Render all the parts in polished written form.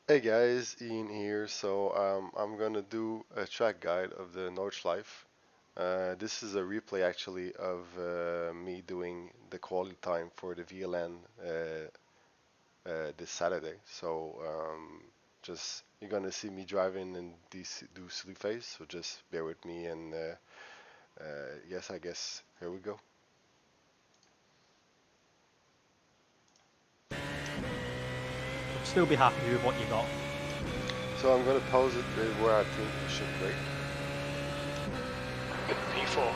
Hey guys, Ian here. I'm gonna do a track guide of the Nordschleife. This is a replay actually of me doing the quality time for the VLN this Saturday. Just you're gonna see me driving and do silly face. So just bear with me and yes, I guess here we go. Still be happy with what you got. So I'm gonna pause it where I think we should break. P4.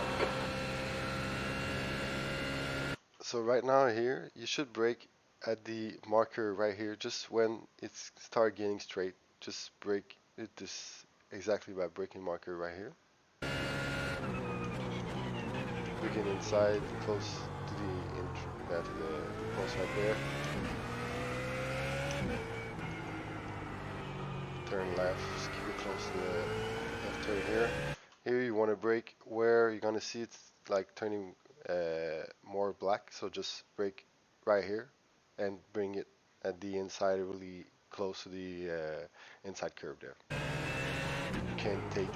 So right now here, you should brake at the marker right here, just when it's start getting straight. Just brake it this exactly by braking marker right here. Braking inside, close to the post right there. Turn left, just keep it close to the left turn here. Here you want to brake where you're gonna see it's like turning more black, so just brake right here and bring it at the inside really close to the inside curb there. You can take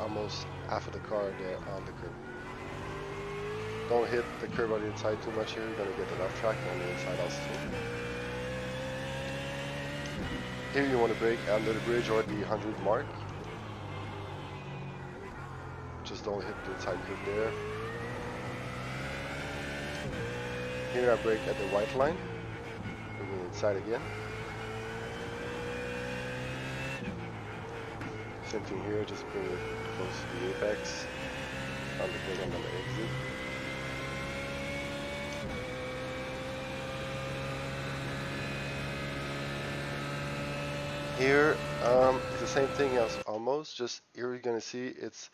almost half of the car there on the curb. Don't hit the curb on the inside too much here, you're gonna get the left track on the inside also too. Here you want to brake under the bridge or the 100 mark. Just don't hit the inside curb there. Here I brake at the white line, bring it inside again. Same thing here, just bring it close to the apex, on the brake and on the exit. Here, it's the same thing as almost, just here you're gonna see it's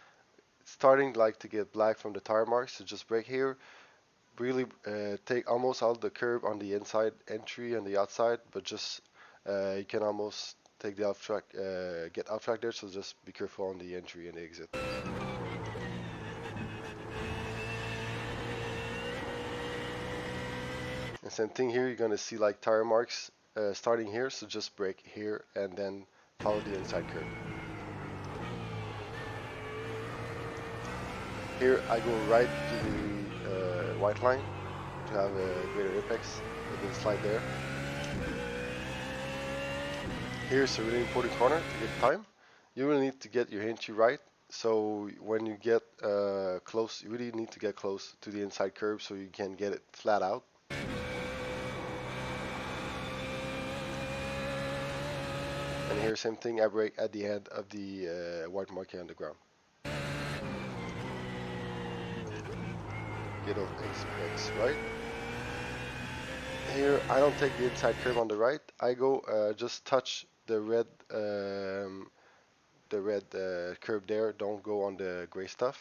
starting like to get black from the tire marks, so just brake here. Really take almost out the curb on the inside entry and the outside, but just you can almost take the off track, get off track there, so just be careful on the entry and the exit. And same thing here, you're gonna see like tire marks starting here, so just brake here and then follow the inside curb. Here I go right to the white line to have a greater apex, and then slide there. Here's a really important corner to get time. You will need to get your entry right, so when you get close, you really need to get close to the inside curb so you can get it flat out. And here, same thing, I brake at the end of the white marker on the ground. Get on X right. Here, I don't take the inside curve on the right. I go just touch the red curve there. Don't go on the gray stuff.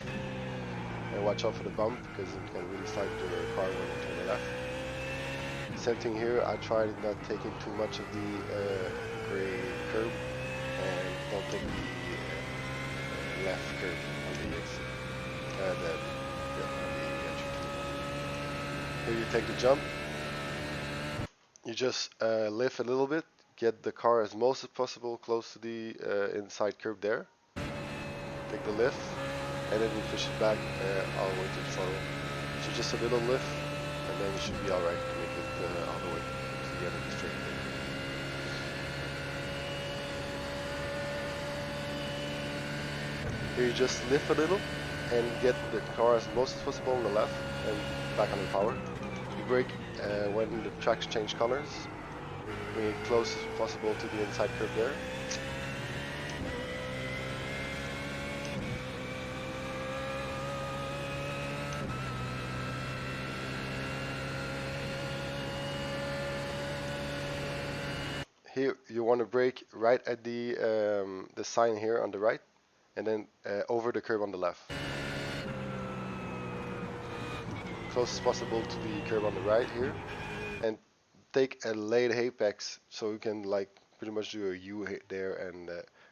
And watch out for the bump because it can really slide your car when you turn the left. Same thing here. I tried not taking too much of the gray curve and don't take the left curve on the exit. On the entry. Here you take the jump. You just lift a little bit, get the car as most as possible close to the inside curb there. Take the lift, and then you push it back all the way to the front. So just a little lift, and then you should be alright to make it all the way to the end of the straight. Here you just lift a little, and get the car as most as possible on the left, and back on the power. You brake when the tracks change colors, bring it close as possible to the inside curve there. Here you want to brake right at the sign here on the right, and then over the curb on the left. Close as possible to the curb on the right here, and take a late apex so you can like pretty much do a U there and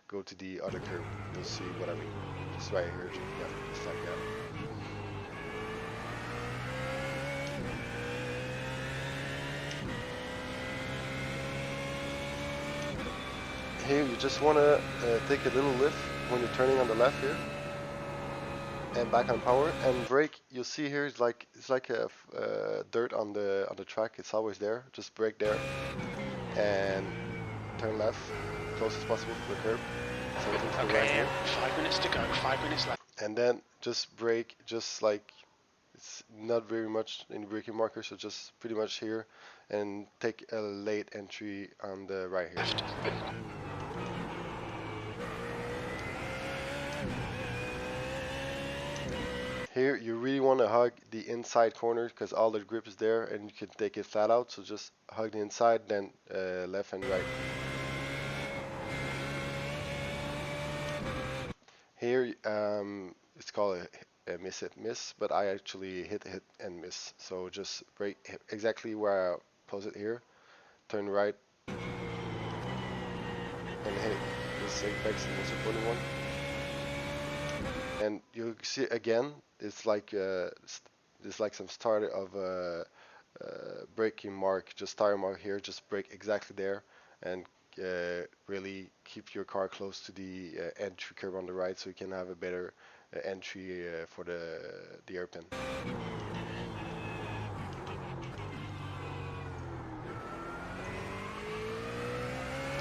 go to the other curb. You'll see what I mean. Just right here, yeah, just like that. Here you just want to take a little lift when you're turning on the left here, and back on power, and brake. You'll see here it's like a dirt on the track. It's always there. Just brake there and turn left, close as possible to the curb. Same thing to the right here. 5 minutes to go. 5 minutes left. And then just brake, just like it's not very much in the braking marker, so just pretty much here, and take a late entry on the right here. Left. Here you really want to hug the inside corner because all the grip is there and you can take it flat out, so just hug the inside, then left and right. Here it's called a miss hit miss, but I actually hit and miss, so just brake exactly where I pose it here, turn right and hit this apex, the most important one. And you see again, it's like some start of a braking mark, just tire mark here. Just brake exactly there, and really keep your car close to the entry curve on the right, so you can have a better entry for the hairpin.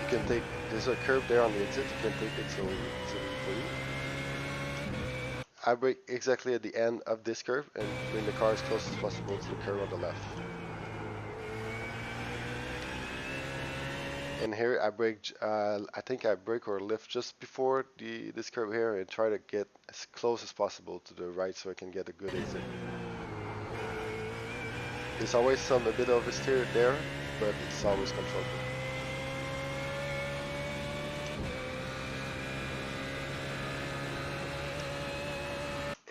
You can take. There's a curve there on the exit. You can take it so easily for you. I brake exactly at the end of this curve and bring the car as close as possible to the curve on the left. And here I brake, I think I brake or lift just before this curve here and try to get as close as possible to the right so I can get a good exit. There's always a bit of a steer there, but it's always controllable.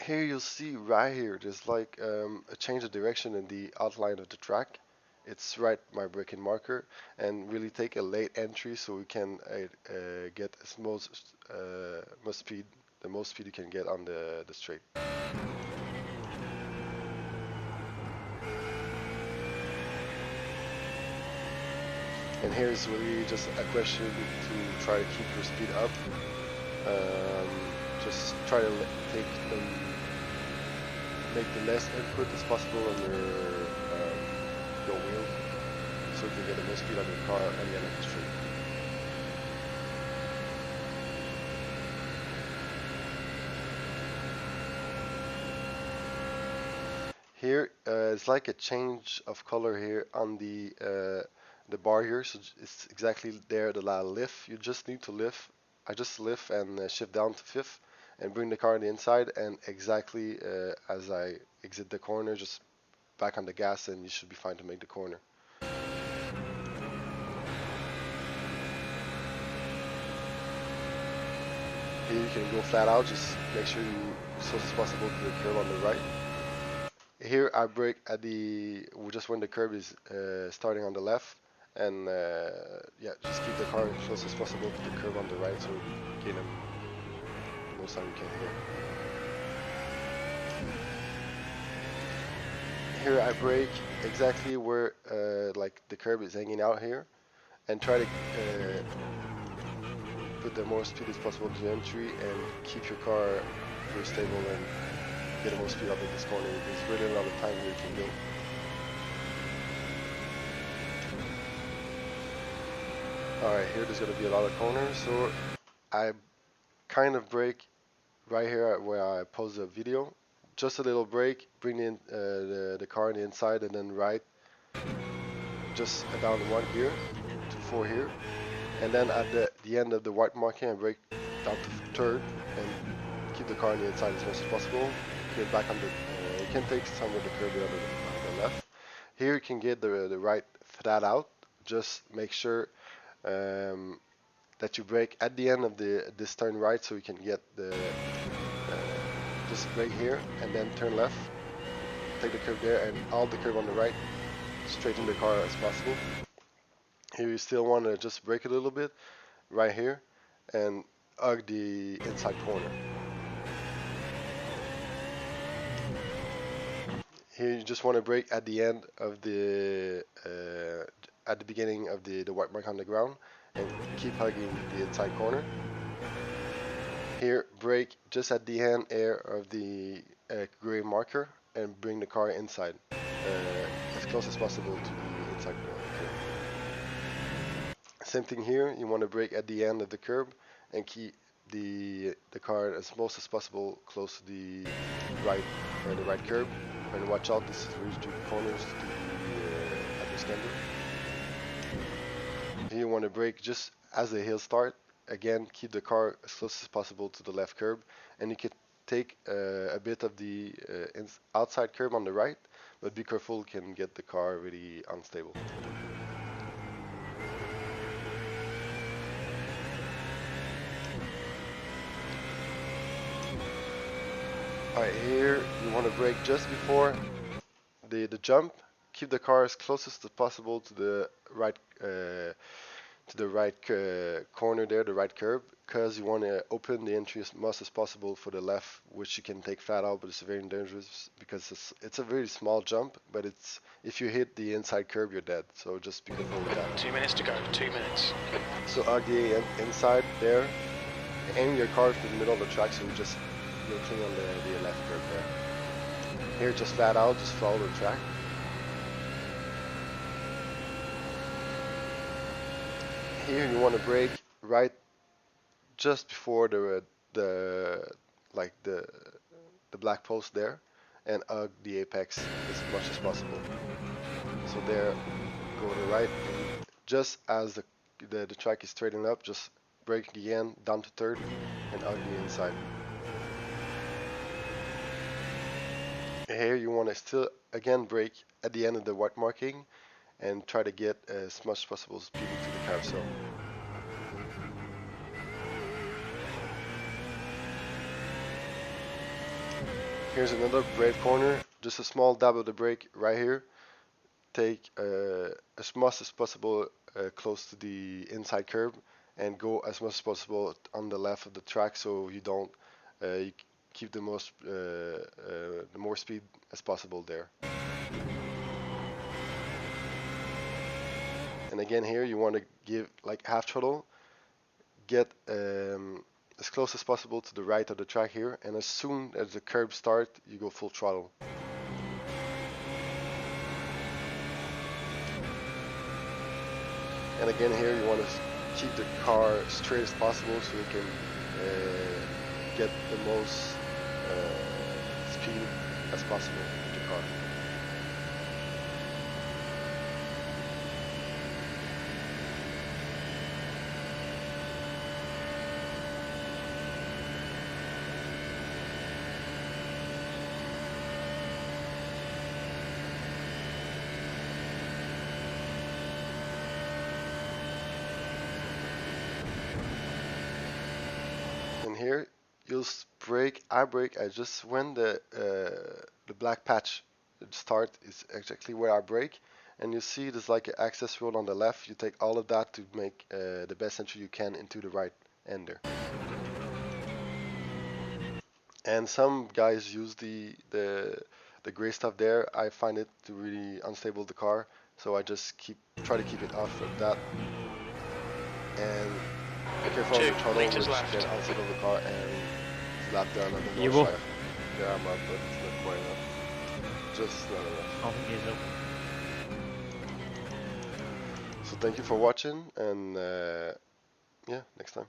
Here you'll see right here, there's like a change of direction in the outline of the track. It's right my braking marker, and really take a late entry so we can get as most speed, the most speed you can get on the straight. And here's really just a question to try to keep your speed up. Just try to make the less input as possible on your wheel, so you can get the most speed on your car at the end of the straight. Here it's like a change of color here on the bar here, so it's exactly there, the lift. You just need to lift. I just lift and shift down to 5th and bring the car on the inside, and exactly as I exit the corner, just back on the gas, and you should be fine to make the corner. Here you can go flat out, just make sure you as close as possible to the curve on the right. Here I brake at just when the curve is starting on the left, and yeah, just keep the car as close as possible to the curve on the right, so you gain the most time you can here. Here I brake exactly where like the curb is hanging out here, and try to put the most speed as possible to the entry and keep your car very stable and get the most speed out of this corner. There's really a lot of time where you can go. Alright, here there's going to be a lot of corners, so I kind of brake right here where I pause the video. Just a little brake, bring in the car on the inside, and then right, just down 1 here to 4 here, and then at the end of the white marking, I brake down to 3rd and keep the car on the inside as much as possible. Get back on the, you can take some of the curb on the left. Here you can get the right flat out. Just make sure that you brake at the end of this turn right, so you can get the just brake here and then turn left, take the curve there and all the curve on the right, straighten the car as possible. Here you still want to just brake a little bit right here and hug the inside corner. Here you just want to brake at the end of the at the beginning of the white mark on the ground, and keep hugging the inside corner. Here, brake just at the end air of the gray marker and bring the car inside, as close as possible to the inside curb. Same thing here, you want to brake at the end of the curb and keep the car as most as possible close to the right curb. And watch out, this is really tricky corners to the understander. Here you want to brake just as the hill start. Again, keep the car as close as possible to the left curb, and you can take a bit of the outside curb on the right, but be careful, can get the car really unstable. Alright, here you want to brake just before the jump. Keep the car as closest as possible to the right corner there, the right curb, because you want to open the entry as much as possible for the left, which you can take flat out, but it's very dangerous because it's a very small jump, but it's if you hit the inside curb, you're dead. So just be careful with that. 2 minutes to go. 2 minutes. So the inside there, aim your car to the middle of the track, so you're clean on the left curb there. Here, just flat out, just follow the track. Here you want to brake right just before the black post there, and hug the apex as much as possible. So there, go to the right, and just as the track is straightening up, just brake again down to third and hug the inside. Here you want to still again brake at the end of the white marking and try to get as much as possible speed into the carousel. Here's another brave corner, just a small dab of the brake right here. Take as much as possible close to the inside curb and go as much as possible on the left of the track, so you don't you keep the more speed as possible there. And again here you want to give like half throttle, get as close as possible to the right of the track here, and as soon as the curb start, you go full throttle. And again here you want to keep the car straight as possible so you can get the most speed as possible with the car. And here you'll brake, I just when the black patch start is exactly where I brake, and you see there's like an access road on the left. You take all of that to make the best entry you can into the right ender. And some guys use the gray stuff there. I find it to really unstable the car, so I just try to keep it off of that. And be careful on the tunnel, which can unstable the car and lap down on the Nordschleife. Yeah, I'm up, but it's not quite enough. Just not enough. So thank you for watching, and yeah, next time.